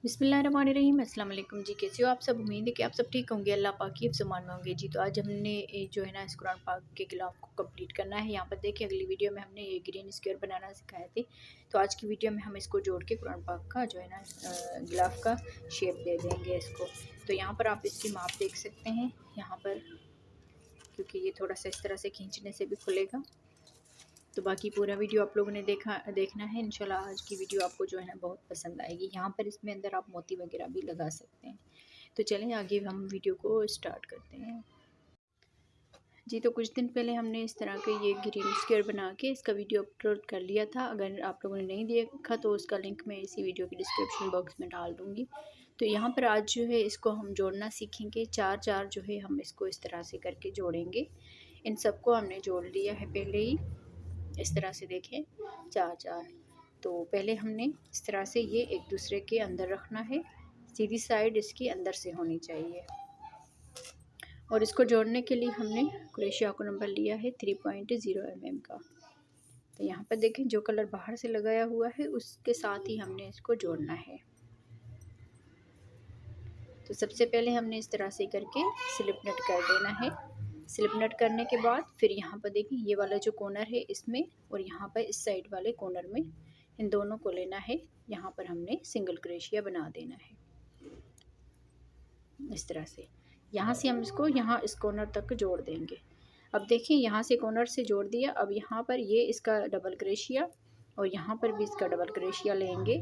बिस्मिल्लाहिर्रहमानिर्रहीम। अस्सलाम वालेकुम जी। कैसे हो आप सब? उम्मीद है कि आप सब ठीक होंगे, अल्लाह पाक की फ़रमान में होंगे जी। तो आज हमने जो है ना इस कुरान पाक के गिलाफ को कंप्लीट करना है। यहाँ पर देखिए अगली वीडियो में हमने ये ग्रीन स्क्वायर बनाना सिखाए थे, तो आज की वीडियो में हम इसको जोड़ के कुरान पाक का जो है ना गिलाफ का शेप दे देंगे इसको। तो यहाँ पर आप इसकी माप देख सकते हैं यहाँ पर, क्योंकि ये थोड़ा सा इस तरह से खींचने से भी खुलेगा। तो बाकी पूरा वीडियो आप लोगों ने देखना है। इंशाल्लाह आज की वीडियो आपको जो है ना बहुत पसंद आएगी। यहाँ पर इसमें अंदर आप मोती वगैरह भी लगा सकते हैं। तो चलें आगे हम वीडियो को स्टार्ट करते हैं जी। तो कुछ दिन पहले हमने इस तरह के ये ग्रीन स्क्वायर बना के इसका वीडियो अपलोड कर लिया था। अगर आप लोगों ने नहीं देखा तो उसका लिंक मैं इसी वीडियो के डिस्क्रिप्शन बॉक्स में डाल दूँगी। तो यहाँ पर आज जो है इसको हम जोड़ना सीखेंगे। चार चार जो है हम इसको इस तरह से करके जोड़ेंगे। इन सबको हमने जोड़ लिया है पहले ही, इस तरह से देखें चार चार। तो पहले हमने इस तरह से ये एक दूसरे के अंदर रखना है, सीधी साइड इसकी अंदर से होनी चाहिए। और इसको जोड़ने के लिए हमने क्रोशिया को नंबर लिया है 3.0 mm का। तो यहाँ पर देखें जो कलर बाहर से लगाया हुआ है उसके साथ ही हमने इसको जोड़ना है। तो सबसे पहले हमने इस तरह से करके स्लिप नट कर देना है। स्लिप नट करने के बाद फिर यहाँ पर देखिए ये वाला जो कॉर्नर है इसमें और यहाँ पर इस साइड वाले कॉर्नर में, इन दोनों को लेना है। यहाँ पर हमने सिंगल क्रोशिया बना देना है इस तरह से। यहाँ से हम इसको यहाँ इस कॉर्नर तक जोड़ देंगे। अब देखिए यहाँ से कॉर्नर से जोड़ दिया। अब यहाँ पर ये इसका डबल क्रोशिया और यहाँ पर भी इसका डबल क्रोशिया लेंगे।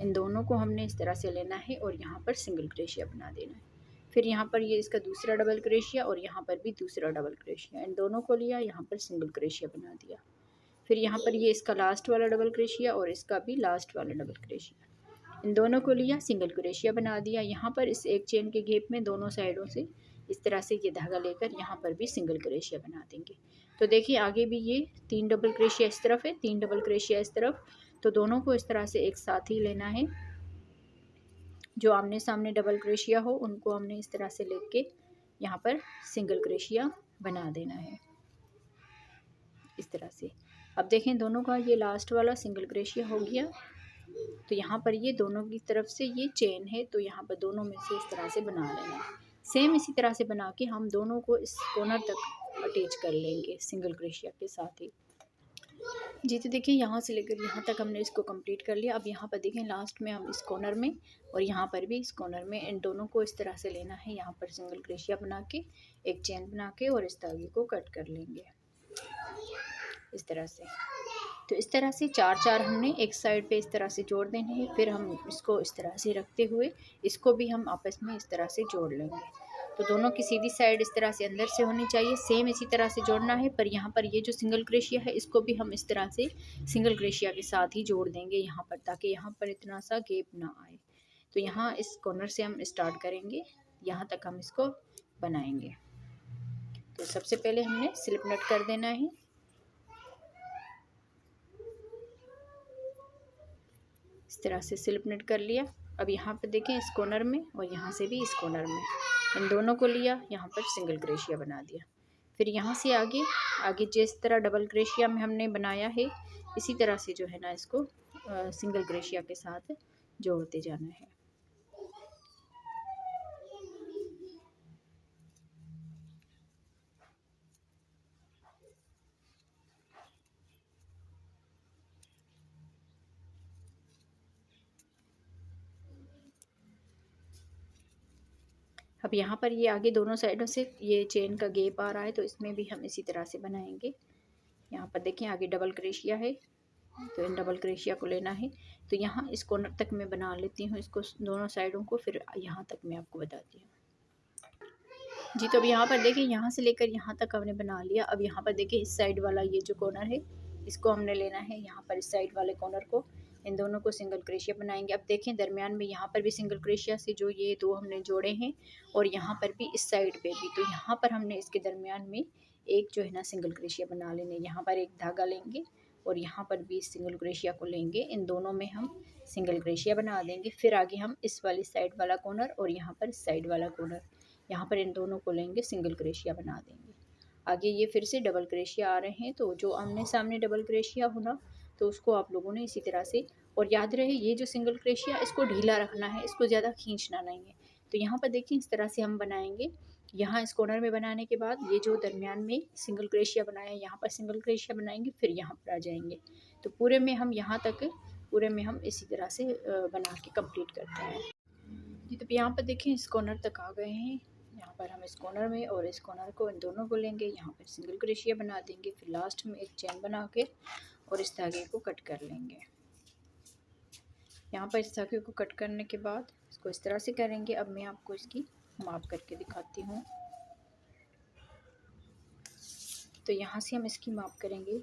इन दोनों को हमने इस तरह से लेना है और यहाँ पर सिंगल क्रोशिया बना देना है। फिर यहाँ पर ये इसका दूसरा डबल क्रोशिया और यहाँ पर भी दूसरा डबल क्रोशिया, इन दोनों को लिया, यहाँ पर सिंगल क्रोशिया बना दिया। फिर यहाँ पर ये इसका लास्ट वाला डबल क्रोशिया और इसका भी लास्ट वाला डबल क्रोशिया, इन दोनों को लिया, सिंगल क्रोशिया बना दिया। यहाँ पर इस एक चेन के घेप में दोनों साइडों से इस तरह से ये धागा लेकर यहाँ पर भी सिंगल क्रोशिया बना देंगे। तो देखिए आगे भी ये 3 डबल क्रोशिया इस तरफ है, 3 डबल क्रोशिया इस तरफ। तो दोनों को इस तरह से एक साथ ही लेना है। जो आमने सामने डबल क्रोशिया हो उनको हमने इस तरह से लेके यहाँ पर सिंगल क्रोशिया बना देना है इस तरह से। अब देखें दोनों का ये लास्ट वाला सिंगल क्रोशिया हो गया। तो यहाँ पर ये दोनों की तरफ से ये चेन है, तो यहाँ पर दोनों में से इस तरह से बना लेना है। सेम इसी तरह से बना के हम दोनों को इस कॉर्नर तक अटैच कर लेंगे सिंगल क्रोशिया के साथ ही जी। तो देखिए यहाँ से लेकर यहाँ तक हमने इसको कंप्लीट कर लिया। अब यहाँ पर देखें लास्ट में हम इस कॉर्नर में और यहाँ पर भी इस कॉर्नर में इन दोनों को इस तरह से लेना है। यहाँ पर सिंगल क्रोशिया बना के एक चेन बना के और इस धागे को कट कर लेंगे इस तरह से। तो इस तरह से चार चार हमने एक साइड पे इस तरह से जोड़ देने हैं। फिर हम इसको इस तरह से रखते हुए इसको भी हम आपस में इस तरह से जोड़ लेंगे। तो दोनों की सीधी साइड इस तरह से अंदर से होनी चाहिए, सेम इसी तरह से जोड़ना है। पर यहाँ पर ये जो सिंगल क्रोशिया है इसको भी हम इस तरह से सिंगल क्रोशिया के साथ ही जोड़ देंगे यहाँ पर, ताकि यहाँ पर इतना सा गैप ना आए। तो यहाँ इस कॉर्नर से हम स्टार्ट करेंगे, यहाँ तक हम इसको बनाएंगे। तो सबसे पहले हमने स्लिप नट कर देना है इस तरह से, स्लिप नट कर लिया। अब यहाँ पर देखें इस कॉर्नर में और यहाँ से भी इस कॉर्नर में, इन दोनों को लिया, यहाँ पर सिंगल क्रोशिया बना दिया। फिर यहाँ से आगे आगे जिस तरह डबल क्रोशिया में हमने बनाया है इसी तरह से जो है ना इसको सिंगल क्रोशिया के साथ जोड़ते जाना है। अब यहाँ पर ये आगे दोनों साइडों से ये चेन का गैप आ रहा है, तो इसमें भी हम इसी तरह से बनाएंगे। यहाँ पर देखें आगे डबल क्रोशिया है, तो इन डबल क्रोशिया को लेना है। तो यहाँ इस कॉर्नर तक मैं बना लेती हूँ इसको, दोनों साइडों को, फिर यहाँ तक मैं आपको बताती हूँ जी। तो अब यहाँ पर देखिए यहाँ से लेकर यहाँ तक हमने बना लिया। अब यहाँ पर देखिए इस साइड वाला ये जो कॉर्नर है इसको हमने लेना है। यहाँ पर इस साइड वाले कॉर्नर को, इन दोनों को सिंगल क्रोशिया बनाएंगे। अब देखें दरमियान में यहाँ पर भी सिंगल क्रोशिया से जो ये दो हमने जोड़े हैं और यहाँ पर भी इस साइड पे भी, तो यहाँ पर हमने इसके दरमियान में एक जो है ना सिंगल क्रोशिया बना लेने। यहाँ पर एक धागा लेंगे और यहाँ पर भी सिंगल क्रोशिया को लेंगे, इन दोनों में हम सिंगल क्रोशिया बना देंगे। फिर आगे हम इस वाली साइड वाला कॉर्नर और यहाँ पर इस साइड वाला कॉर्नर, यहाँ पर इन दोनों को लेंगे, सिंगल क्रोशिया बना देंगे। आगे ये फिर से डबल क्रोशिया आ रहे हैं, तो जो आमने सामने डबल क्रोशिया होना तो उसको आप लोगों ने इसी तरह से और याद रहे ये जो सिंगल क्रेशिया इसको ढीला रखना है, इसको ज़्यादा खींचना नहीं है। तो यहाँ पर देखिए इस तरह से हम बनाएंगे। यहाँ इस कॉर्नर में बनाने के बाद ये जो दरमियान में सिंगल क्रेशिया बनाया, यहाँ पर सिंगल क्रेशिया बनाएंगे, फिर यहाँ पर आ जाएंगे। तो पूरे में हम यहाँ तक पूरे में हम इसी तरह से बना के कंप्लीट करते हैं जी। तो यहाँ पर देखें इस कॉर्नर तक आ गए हैं। यहाँ पर हम इस कॉर्नर में और इस कॉर्नर को इन दोनों को लेंगे, यहाँ पर सिंगल क्रेशिया बना देंगे, फिर लास्ट में एक चेन बना के और इस धागे को कट कर लेंगे। यहाँ पर इस धागे को कट करने के बाद इसको इस तरह से करेंगे। अब मैं आपको इसकी माप करके दिखाती हूँ। तो यहाँ से हम इसकी माप करेंगे।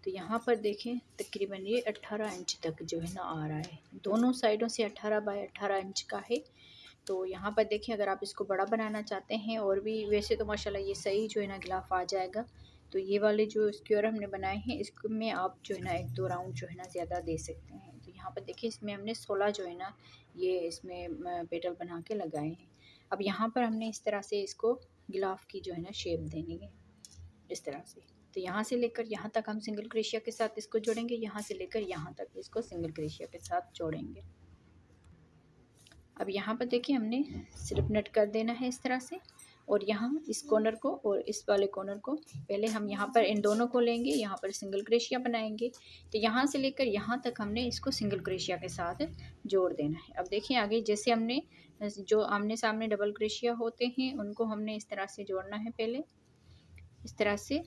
तो यहाँ पर देखें तकरीबन ये 18 इंच तक जो है ना आ रहा है, दोनों साइडों से 18 बाय 18 इंच का है। तो यहाँ पर देखें अगर आप इसको बड़ा बनाना चाहते हैं और भी, वैसे तो माशाल्लाह ये सही जो है ना गिलाफ आ जाएगा। तो ये वाले जो स्क्वायर हमने बनाए हैं इसमें आप जो है ना 1-2 राउंड जो है ना ज़्यादा दे सकते हैं। तो यहाँ पर देखिए इसमें हमने 16 जो है ना ये इसमें पेटल बना के लगाए हैं। अब यहाँ पर हमने इस तरह से इसको गिलाफ की जो है ना शेप देनी है इस तरह से। तो यहाँ से लेकर यहाँ तक हम सिंगल क्रेशिया के साथ इसको जोड़ेंगे, यहाँ से लेकर यहाँ तक इसको सिंगल क्रेशिया के साथ जोड़ेंगे। अब यहाँ पर देखिए हमने स्लिप नट कर देना है इस तरह से, और यहाँ इस कॉर्नर को और इस वाले कॉर्नर को पहले हम यहाँ पर इन दोनों को लेंगे, यहाँ पर सिंगल क्रेशिया बनाएंगे। तो यहाँ से लेकर यहाँ तक हमने इसको सिंगल क्रेशिया के साथ जोड़ देना है। अब देखिए आगे जैसे हमने जो आमने सामने डबल क्रेशिया होते हैं उनको हमने इस तरह से जोड़ना है पहले इस तरह से।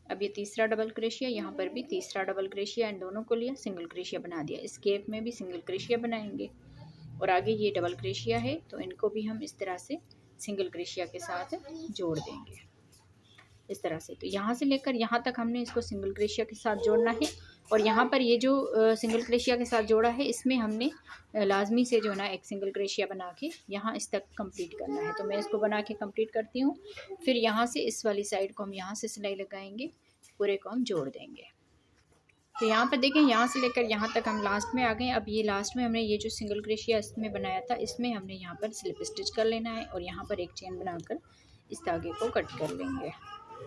अब ये तीसरा डबल क्रेशिया, यहाँ पर भी तीसरा डबल क्रेशिया, इन दोनों को लिया सिंगल क्रेशिया बना दिया। इस गैप में भी सिंगल क्रेशिया बनाएंगे और आगे ये डबल क्रेशिया है तो इनको भी हम इस तरह से सिंगल क्रेशिया के साथ जोड़ देंगे इस तरह से। तो यहाँ से लेकर यहाँ तक हमने इसको सिंगल क्रेशिया के साथ जोड़ना है। और यहाँ पर ये जो सिंगल क्रेशिया के साथ जोड़ा है इसमें हमने लाजमी से जो है ना एक सिंगल क्रेशिया बना के यहाँ इस तक कंप्लीट करना है। तो मैं इसको बना के कंप्लीट करती हूँ। फिर यहाँ से इस वाली साइड को हम यहाँ से सिलाई लगाएंगे, पूरे को हम जोड़ देंगे। तो यहाँ पर देखें यहाँ से लेकर यहाँ तक हम लास्ट में आ गए। अब ये लास्ट में हमने ये जो सिंगल क्रेशिया इसमें बनाया था इसमें हमने यहाँ पर स्लिप स्टिच कर लेना है और यहाँ पर एक चेन बनाकर इस धागे को कट कर लेंगे।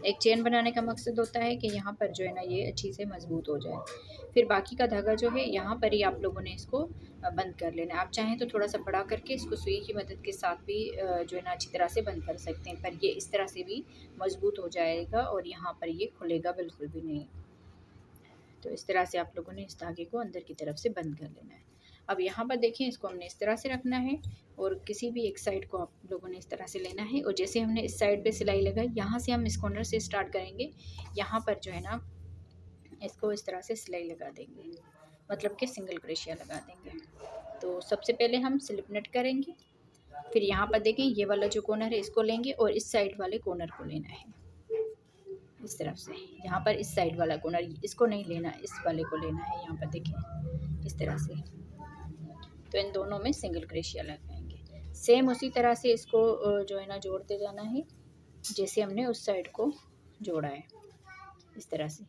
एक चेन बनाने का मकसद होता है कि यहाँ पर जो है ना ये अच्छी से मजबूत हो जाए। फिर बाकी का धागा जो है यहाँ पर ही आप लोगों ने इसको बंद कर लेना है। आप चाहें तो थोड़ा सा बड़ा करके इसको सुई की मदद के साथ भी जो है ना अच्छी तरह से बंद कर सकते हैं, पर ये इस तरह से भी मजबूत हो जाएगा और यहाँ पर ये खुलेगा बिल्कुल भी नहीं। तो इस तरह से आप लोगों ने इस धागे को अंदर की तरफ से बंद कर लेना है। अब यहाँ पर देखें इसको हमने इस तरह से रखना है और किसी भी एक साइड को आप लोगों ने इस तरह से लेना है। और जैसे हमने इस साइड पे सिलाई लगाई, यहाँ से हम इस कॉर्नर से स्टार्ट करेंगे, यहाँ पर जो है ना इसको इस तरह से सिलाई लगा देंगे, मतलब कि सिंगल क्रेशिया लगा देंगे। तो सबसे पहले हम स्लिप नट करेंगे, फिर यहाँ पर देखें ये वाला जो कॉर्नर है इसको लेंगे और इस साइड वाले कॉर्नर को लेना है इस तरफ से। यहाँ पर इस साइड वाला कॉर्नर इसको नहीं लेना, इस वाले को लेना है। यहाँ पर देखें इस तरह से। तो इन दोनों में सिंगल क्रेशिया लगाएंगे। सेम उसी तरह से इसको जो है ना जोड़ते जाना है जैसे हमने उस साइड को जोड़ा है इस तरह से।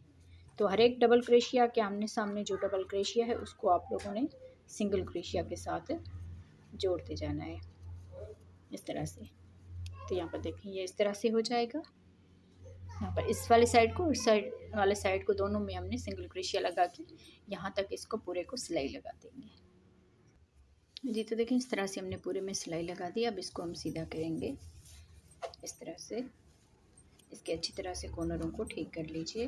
तो हर एक डबल क्रेशिया के आमने सामने जो डबल क्रेशिया है उसको आप लोगों ने सिंगल क्रेशिया के साथ जोड़ते जाना है इस तरह से। तो यहाँ पर देखें ये इस तरह से हो जाएगा। यहाँ पर इस वाले साइड को उस साइड वाले साइड को दोनों में हमने सिंगल क्रेशिया लगा के यहाँ तक इसको पूरे को सिलाई लगा देंगे जी। तो देखें इस तरह से हमने पूरे में सिलाई लगा दी। अब इसको हम सीधा करेंगे इस तरह से। इसके अच्छी तरह से कॉर्नरों को ठीक कर लीजिए।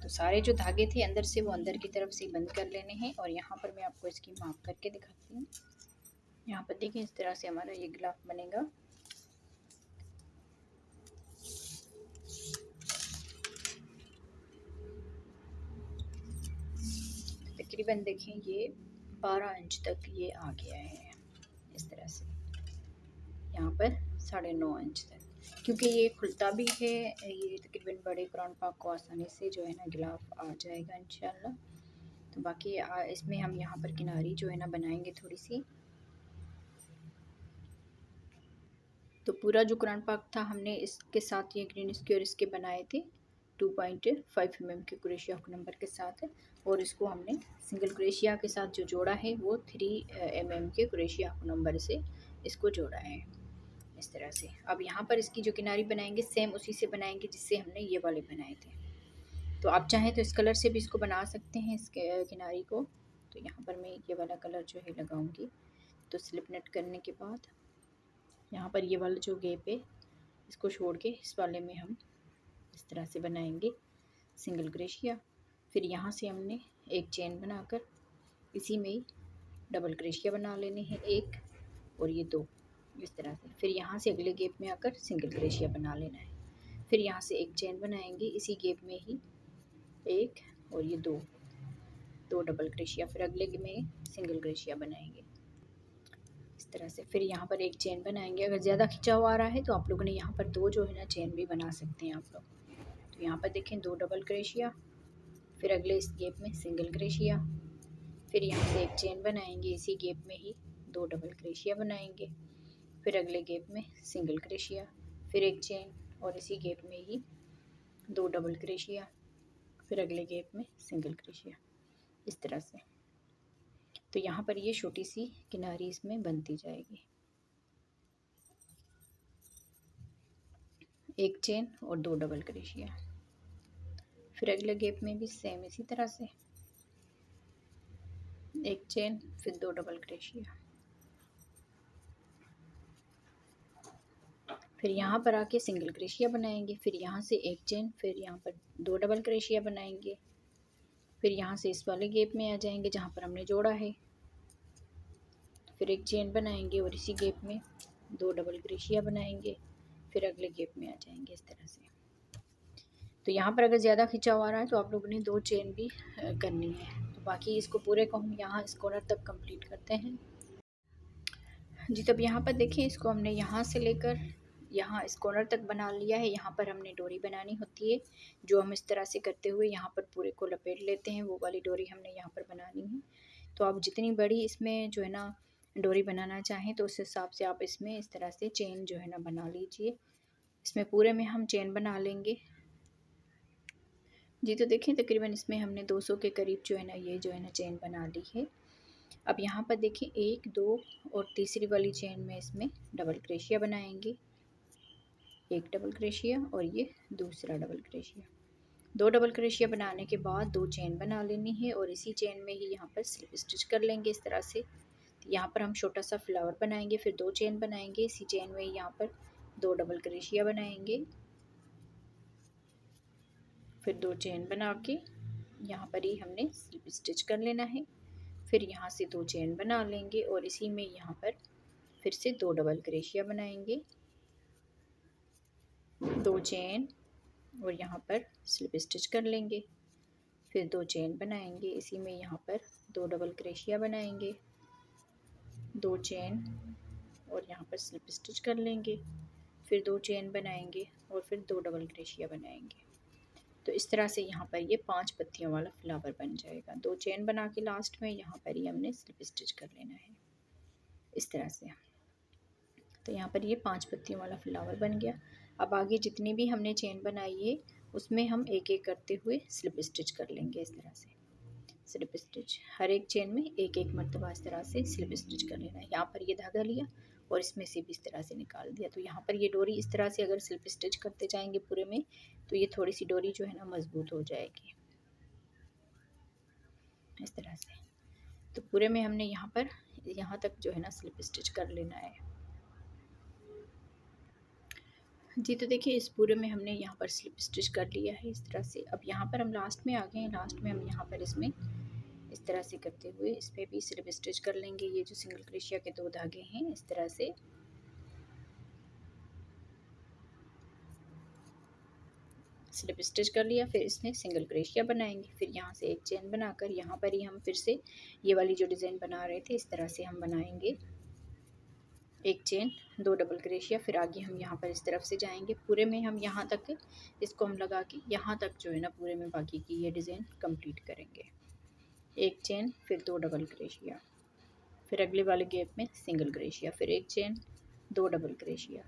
तो सारे जो धागे थे अंदर से वो अंदर की तरफ से बंद कर लेने हैं। और यहाँ पर मैं आपको इसकी माप करके दिखाती हूँ। यहाँ पर देखिए इस तरह से हमारा ये गिलाफ बनेगा। तकरीबन देखें ये 12 इंच तक ये आ गया है इस तरह से। यहाँ पर 9.5 इंच तक, क्योंकि ये खुलता भी है, ये तकरीबन बड़े कुरान पाक को आसानी से जो है ना गिलाफ आ जाएगा इंशाल्लाह। तो बाकी इसमें हम यहाँ पर किनारी जो है ना बनाएंगे थोड़ी सी। तो पूरा जो कुरान पाक था हमने इसके साथ ये ग्रीन स्क्वायर इसके बनाए थे 2.5 mm के क्रोशिया नंबर के साथ। और इसको हमने सिंगल क्रोशिया के साथ जो जोड़ा है वो 3 mm के क्रोशिया नंबर से इसको जोड़ा है इस तरह से। अब यहाँ पर इसकी जो किनारी बनाएंगे सेम उसी से बनाएंगे जिससे हमने ये वाले बनाए थे। तो आप चाहें तो इस कलर से भी इसको बना सकते हैं, इसके किनारी को। तो यहाँ पर मैं ये वाला कलर जो है लगाऊंगी। तो स्लिप नेट करने के बाद यहाँ पर ये वाला जो गैप है इसको छोड़ के इस वाले में हम इस तरह से बनाएंगे सिंगल क्रोशिया। फिर यहाँ से हमने एक चेन बनाकर इसी में ही डबल क्रोशिया बना लेने हैं, एक और ये दो, इस तरह से। फिर यहाँ से अगले गैप में आकर सिंगल क्रोशिया बना लेना है। फिर यहाँ से एक चेन बनाएंगे इसी गैप में ही, एक और ये दो, दो डबल क्रोशिया। फिर अगले में सिंगल क्रोशिया बनाएंगे इस तरह से। फिर यहाँ पर एक चेन बनाएंगे। अगर ज़्यादा खिंचा हुआ आ रहा है तो आप लोगों ने यहाँ पर दो जो है ना चेन भी बना सकते हैं आप लोग। तो यहाँ पर देखें, दो डबल क्रोशिया, फिर अगले इस गैप में सिंगल क्रोशिया, फिर यहाँ से एक चेन बनाएंगे इसी गैप में ही, दो डबल क्रोशिया बनाएंगे, फिर अगले गैप में सिंगल क्रोशिया, फिर एक चेन और इसी गैप में ही दो डबल क्रोशिया, फिर अगले गैप में सिंगल क्रोशिया, इस तरह से। तो यहाँ पर ये छोटी सी किनारी इसमें बनती जाएगी, एक चेन और दो डबल क्रोशिया। फिर अगले गैप में भी सेम इसी तरह से एक चेन, फिर दो डबल क्रोशिया। फिर यहाँ पर आके सिंगल क्रोशिया बनाएंगे, फिर यहाँ से एक चेन, फिर यहाँ पर दो डबल क्रोशिया बनाएंगे, फिर यहाँ से इस वाले गैप में आ जाएंगे जहाँ पर हमने जोड़ा है, फिर एक चेन बनाएंगे और इसी गैप में दो डबल क्रोशिया बनाएंगे, फिर अगले गैप में आ जाएंगे इस तरह से। तो यहाँ पर अगर ज़्यादा खिंचाव आ रहा है तो आप लोगों ने दो चेन भी करनी है। तो बाकी इसको पूरे को हम यहाँ इस कॉर्नर तक कंप्लीट करते हैं जी। तब यहाँ पर देखिए, इसको हमने यहाँ से लेकर यहाँ इस कॉर्नर तक बना लिया है। यहाँ पर हमने डोरी बनानी होती है, जो हम इस तरह से करते हुए यहाँ पर पूरे को लपेट लेते हैं, वो वाली डोरी हमने यहाँ पर बनानी है। तो आप जितनी बड़ी इसमें जो है ना डोरी बनाना चाहें तो उस हिसाब से आप इसमें इस तरह से चेन जो है ना बना लीजिए। इसमें पूरे में हम चेन बना लेंगे जी। तो देखिए, तकरीबन इसमें हमने 200 के करीब जो है ना ये जो है ना चेन बना ली है। अब यहाँ पर देखिए, एक, दो और तीसरी वाली चेन में इसमें डबल क्रोशिया बनाएंगे, एक डबल क्रोशिया और ये दूसरा डबल क्रोशिया। दो डबल क्रोशिया बनाने के बाद दो चेन बना लेनी है और इसी चेन में ही यहाँ पर स्लिप स्टिच कर लेंगे इस तरह से। यहाँ पर हम छोटा सा फ्लावर बनाएंगे, फिर दो चेन बनाएंगे इसी चेन में, यहाँ पर दो डबल क्रोशिया बनाएंगे, फिर दो चेन बना के यहाँ पर ही हमने स्लिप स्टिच कर लेना है। फिर यहाँ से दो चेन बना लेंगे और इसी में यहाँ पर फिर से दो डबल क्रोशिया बनाएंगे, दो चेन और यहाँ पर स्लिप स्टिच कर लेंगे, फिर दो चेन बनाएंगे इसी में, यहाँ पर दो डबल क्रोशिया बनाएंगे, दो चेन और यहाँ पर स्लिप स्टिच कर लेंगे, फिर दो चेन बनाएंगे और फिर दो डबल क्रोशिया बनाएंगे। तो इस तरह से यहाँ पर ये 5 पत्तियों वाला फ्लावर बन जाएगा। दो चेन बना के लास्ट में यहाँ पर ही हमने स्लिप स्टिच कर लेना है इस तरह से। तो यहाँ पर ये 5 पत्तियों वाला फ्लावर बन गया। अब आगे जितनी भी हमने चेन बनाई है उसमें हम एक एक करते हुए स्लिप स्टिच कर लेंगे इस तरह से। स्लिप स्टिच हर एक चेन में एक एक मरतबा इस तरह से स्लिप स्टिच कर लेना है। यहाँ पर ये धागा लिया और इसमें से भी इस तरह से निकाल दिया। तो यहाँ पर ये डोरी इस तरह से अगर स्लिप स्टिच करते जाएंगे पूरे में तो ये थोड़ी सी डोरी जो है ना मजबूत हो जाएगी इस तरह से। तो पूरे में हमने यहाँ पर यहाँ तक जो है ना स्लिप स्टिच कर लेना है जी। तो देखिए, इस पूरे में हमने यहाँ पर स्लिप स्टिच कर लिया है इस तरह से। अब यहाँ पर हम लास्ट में आ गए हैं। लास्ट में हम यहाँ पर इसमें इस तरह से करते हुए इस पर भी स्लिप स्टिच कर लेंगे। ये जो सिंगल क्रोशिया के दो धागे हैं इस तरह से स्लिप स्टिच कर लिया, फिर इसमें सिंगल क्रोशिया बनाएंगे, फिर यहाँ से एक चेन बनाकर यहाँ पर ही हम फिर से ये वाली जो डिज़ाइन बना रहे थे इस तरह से हम बनाएंगे, एक चेन, दो डबल क्रोशिया, फिर आगे हम यहाँ पर इस तरफ से जाएंगे। पूरे में हम यहाँ तक इसको हम लगा के यहाँ तक जो है ना पूरे में बाकी की ये डिज़ाइन कंप्लीट करेंगे। एक चेन, फिर दो डबल क्रोशिया, फिर अगले वाले गैप में सिंगल क्रोशिया, फिर एक चेन, दो डबल क्रोशिया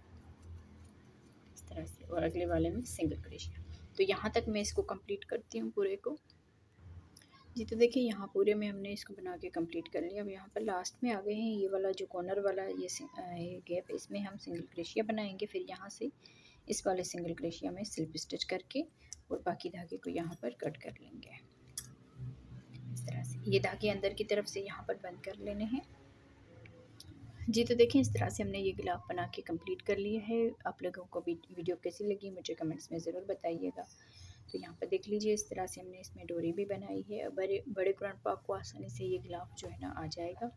इस तरह से, और अगले वाले में सिंगल क्रोशिया। तो यहाँ तक मैं इसको कंप्लीट करती हूँ पूरे को। जी तो देखिए यहाँ पूरे में हमने इसको बना के कंप्लीट कर लिया। अब यहाँ पर लास्ट में आ गए हैं, ये वाला जो कॉर्नर वाला ये गैप, इसमें हम सिंगल क्रोशिया बनाएंगे। फिर यहाँ से इस वाले सिंगल क्रोशिया में स्लिप स्टिच करके और बाकी धागे को यहाँ पर कट कर लेंगे। इस तरह से ये धागे अंदर की तरफ से यहाँ पर बंद कर लेने हैं। जी तो देखें, इस तरह से हमने ये गिलाफ बना के कंप्लीट कर लिया है। आप लोगों को वीडियो कैसी लगी मुझे कमेंट्स में ज़रूर बताइएगा। तो यहाँ पर देख लीजिए, इस तरह से हमने इसमें डोरी भी बनाई है। बड़े बड़े कुरान पाक को आसानी से ये गिलाफ जो है ना आ जाएगा।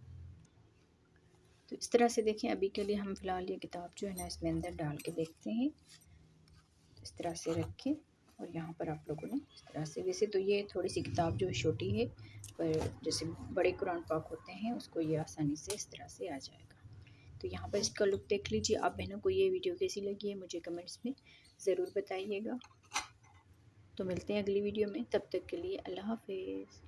तो इस तरह से देखें, अभी के लिए हम फ़िलहाल ये किताब जो है ना इसमें अंदर डाल के देखते हैं। तो इस तरह से रखें और यहाँ पर आप लोगों ने इस तरह से, वैसे तो ये थोड़ी सी किताब जो छोटी है, पर जैसे बड़े कुरान पाक होते हैं उसको ये आसानी से इस तरह से आ जाएगा। तो यहाँ पर इसका लुक देख लीजिए। आप बहनों को ये वीडियो कैसी लगी है मुझे कमेंट्स में ज़रूर बताइएगा। तो मिलते हैं अगली वीडियो में, तब तक के लिए अल्लाह हाफिज़।